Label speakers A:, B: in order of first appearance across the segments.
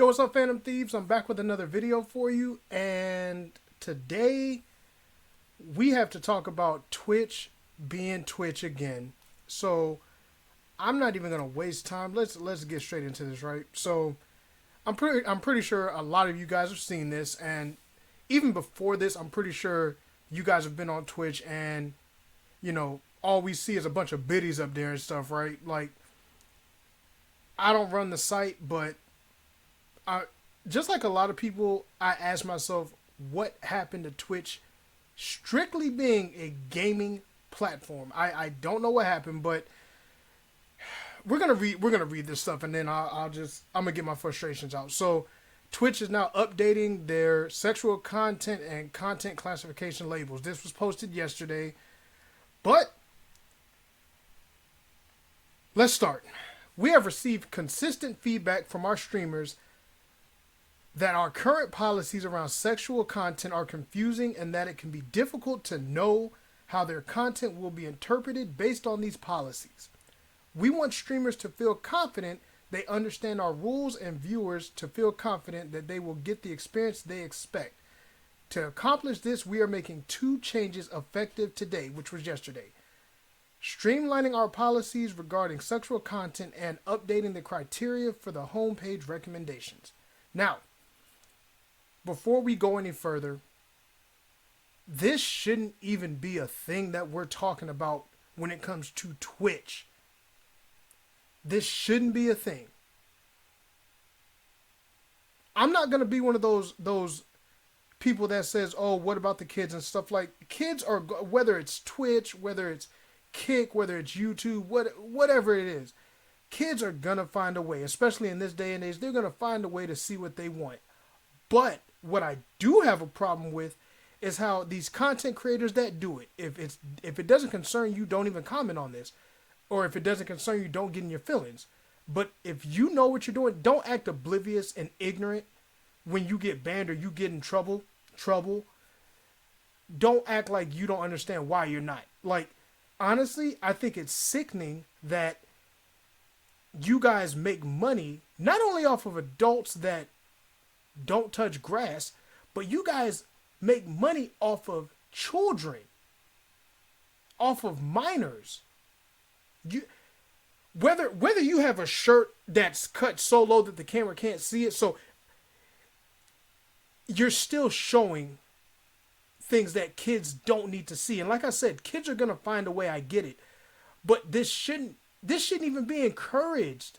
A: Yo, what's up, Phantom Thieves? I'm back with another video for you, and today we have to talk about Twitch being Twitch again. So I'm not even gonna waste time. Let's get straight into this, right? So I'm pretty sure a lot of you guys have seen this, and even before this, I'm pretty sure you guys have been on Twitch, and all we see is a bunch of biddies up there and stuff, right? Like, I don't run the site, but I, just like a lot of people, I ask myself, what happened to Twitch strictly being a gaming platform? I don't know what happened, but we're gonna read this stuff, and then I'm gonna get my frustrations out. So Twitch is now updating their sexual content and content classification labels. This was posted yesterday, but let's start. We have received consistent feedback from our streamers that our current policies around sexual content are confusing and that it can be difficult to know how their content will be interpreted based on these policies. We want streamers to feel confident they understand our rules and viewers to feel confident that they will get the experience they expect. To accomplish this, we are making 2 changes effective today, which was yesterday. Streamlining our policies regarding sexual content and updating the criteria for the homepage recommendations. Now, before we go any further, this shouldn't even be a thing that we're talking about when it comes to Twitch. This shouldn't be a thing. I'm not going to be one of those people that says, "Oh, what about the kids?" and stuff. Like, kids are, whether it's Twitch, whether it's Kick, whether it's YouTube, whatever it is, kids are going to find a way, especially in this day and age. They're going to find a way to see what they want. But what I do have a problem with is how these content creators that do it, if it doesn't concern you, don't even comment on this. Or if it doesn't concern you, don't get in your feelings. But if you know what you're doing, don't act oblivious and ignorant when you get banned or you get in trouble. Don't act like you don't understand why you're not. Like, honestly, I think it's sickening that you guys make money not only off of adults that don't touch grass, but you guys make money off of children, off of minors. You, whether you have a shirt that's cut so low that the camera can't see it, so you're still showing things that kids don't need to see. And like I said, kids are gonna find a way. I get it, but this shouldn't even be encouraged.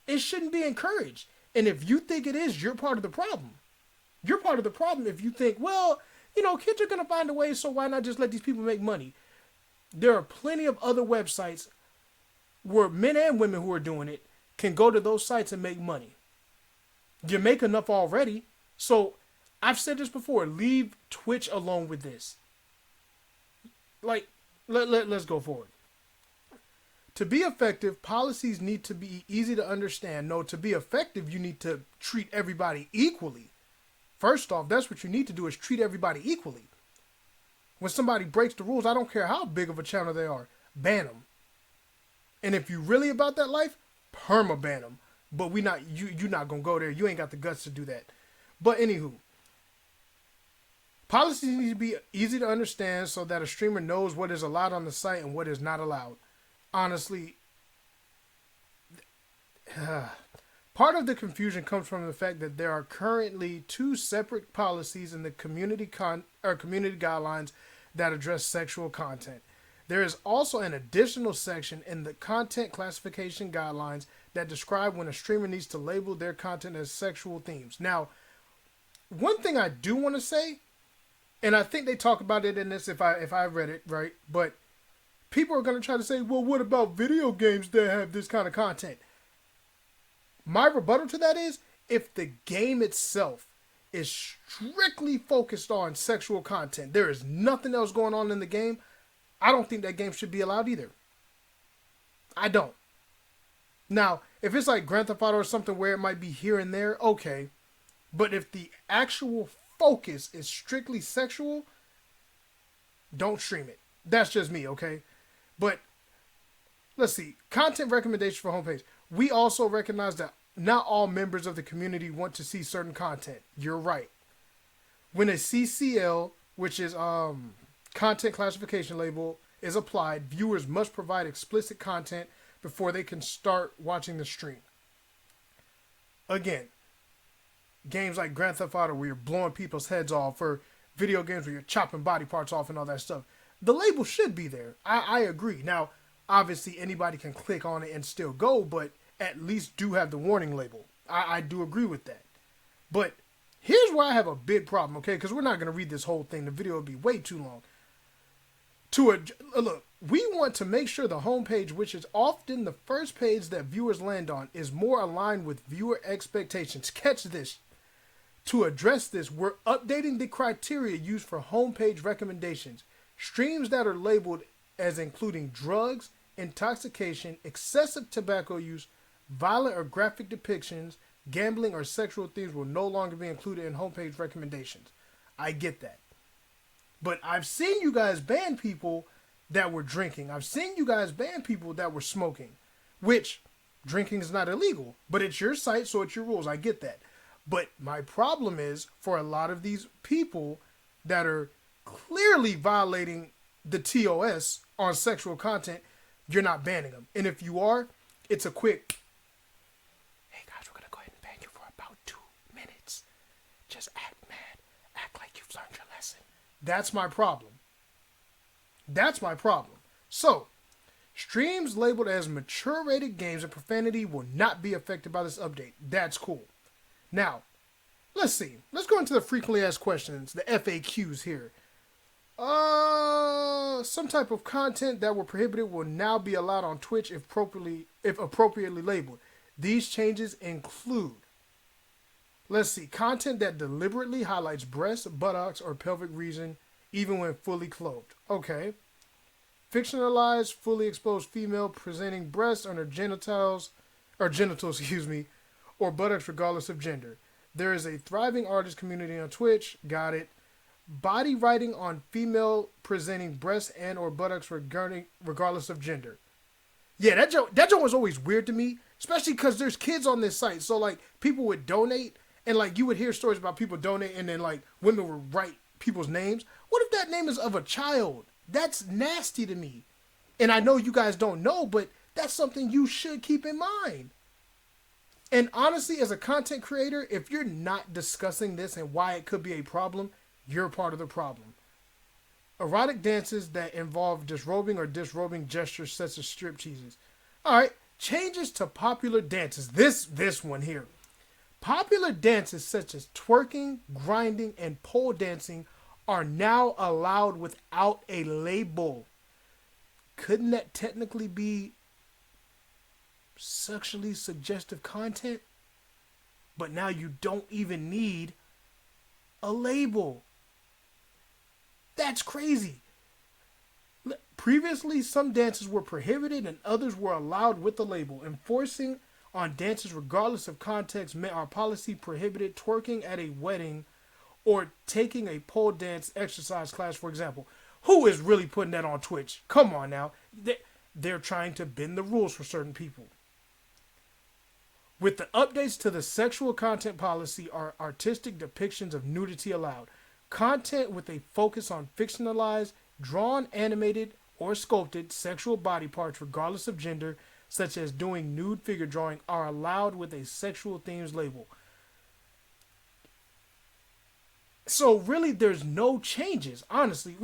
A: It shouldn't be encouraged. And if you think it is, you're part of the problem. You're part of the problem if you think, well, kids are gonna find a way, so why not just let these people make money? There are plenty of other websites where men and women who are doing it can go to those sites and make money. You make enough already. So I've said this before, leave Twitch alone with this. Like, let's go forward. To be effective, policies need to be easy to understand. No, to be effective, you need to treat everybody equally. First off, that's what you need to do, is treat everybody equally. When somebody breaks the rules, I don't care how big of a channel they are, ban them. And if you really about that life, perma ban them. But you're not gonna go there. You ain't got the guts to do that. But anywho, policies need to be easy to understand so that a streamer knows what is allowed on the site and what is not allowed. Honestly, part of the confusion comes from the fact that there are currently 2 separate policies in the community guidelines that address sexual content. There is also an additional section in the content classification guidelines that describe when a streamer needs to label their content as sexual themes. Now, one thing I do want to say, and I think they talk about it in this if I read it right, but people are going to try to say, well, what about video games that have this kind of content? My rebuttal to that is, if the game itself is strictly focused on sexual content, there is nothing else going on in the game, I don't think that game should be allowed either. I don't. Now, if it's like Grand Theft Auto or something where it might be here and there, okay. But if the actual focus is strictly sexual, don't stream it. That's just me, okay? But let's see. Content recommendations for homepage. We also recognize that not all members of the community want to see certain content. You're right. When a CCL, which is content classification label, is applied, viewers must provide explicit content before they can start watching the stream. Again, games like Grand Theft Auto where you're blowing people's heads off, or video games where you're chopping body parts off and all that stuff, the label should be there. I agree. Now, obviously, anybody can click on it and still go, but at least do have the warning label. I do agree with that. But here's where I have a big problem, okay? Because we're not going to read this whole thing. The video would be way too long. Look, we want to make sure the homepage, which is often the first page that viewers land on, is more aligned with viewer expectations. Catch this. To address this, we're updating the criteria used for homepage recommendations. Streams that are labeled as including drugs, intoxication, excessive tobacco use, violent or graphic depictions, gambling, or sexual themes will no longer be included in homepage recommendations. I get that. But I've seen you guys ban people that were drinking. I've seen you guys ban people that were smoking, which drinking is not illegal, but it's your site, so it's your rules. I get that. But my problem is for a lot of these people that are clearly violating the TOS on sexual content, you're not banning them. And if you are, it's a quick, hey guys, we're going to go ahead and ban you for about 2 minutes. Just act mad. Act like you've learned your lesson. That's my problem. That's my problem. So, streams labeled as mature rated games and profanity will not be affected by this update. That's cool. Now, let's see. Let's go into the frequently asked questions, the FAQs here. Some type of content that were prohibited will now be allowed on Twitch if appropriately labeled. These changes include, let's see, content that deliberately highlights breasts, buttocks, or pelvic region, even when fully clothed. Okay. Fictionalized, fully exposed female presenting breasts on her genitals, or buttocks regardless of gender. There is a thriving artist community on Twitch. Got it. Body writing on female presenting breasts and or buttocks regardless of gender. Yeah, that joke was always weird to me, especially because there's kids on this site. So, like, people would donate, and, like, you would hear stories about people donating, and then, like, women would write people's names. What if that name is of a child? That's nasty to me. And I know you guys don't know, but that's something you should keep in mind. And honestly, as a content creator, if you're not discussing this and why it could be a problem, you're part of the problem. Erotic dances that involve disrobing or disrobing gestures such as strip teases. All right, changes to popular dances. This one here. Popular dances such as twerking, grinding, and pole dancing are now allowed without a label. Couldn't that technically be sexually suggestive content? But now you don't even need a label. That's crazy. Previously, some dances were prohibited and others were allowed with the label. Enforcing on dances regardless of context meant our policy prohibited twerking at a wedding or taking a pole dance exercise class, for example. Who is really putting that on Twitch? Come on now. They're trying to bend the rules for certain people. With the updates to the sexual content policy, are artistic depictions of nudity allowed. Content with a focus on fictionalized, drawn, animated, or sculpted sexual body parts regardless of gender, such as doing nude figure drawing, are allowed with a sexual themes label. So really, there's no changes, honestly.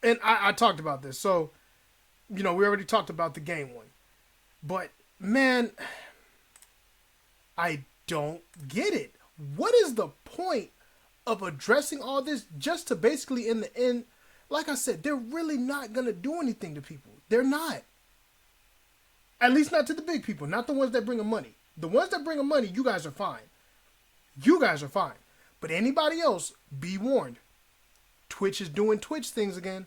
A: And I talked about this. So, we already talked about the game one. But, man, I don't get it. What is the point of addressing all this just to basically, in the end, like I said, they're really not going to do anything to people. They're not. At least not to the big people, not the ones that bring them money. The ones that bring them money, you guys are fine. You guys are fine. But anybody else, be warned. Twitch is doing Twitch things again.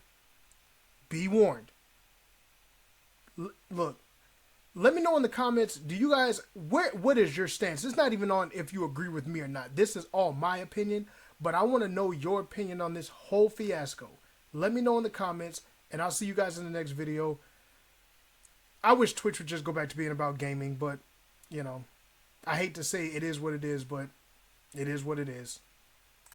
A: Be warned. Look, let me know in the comments, do you guys, what is your stance? It's not even on if you agree with me or not. This is all my opinion, but I want to know your opinion on this whole fiasco. Let me know in the comments, and I'll see you guys in the next video. I wish Twitch would just go back to being about gaming, but you know, I hate to say it is what it is, but it is what it is.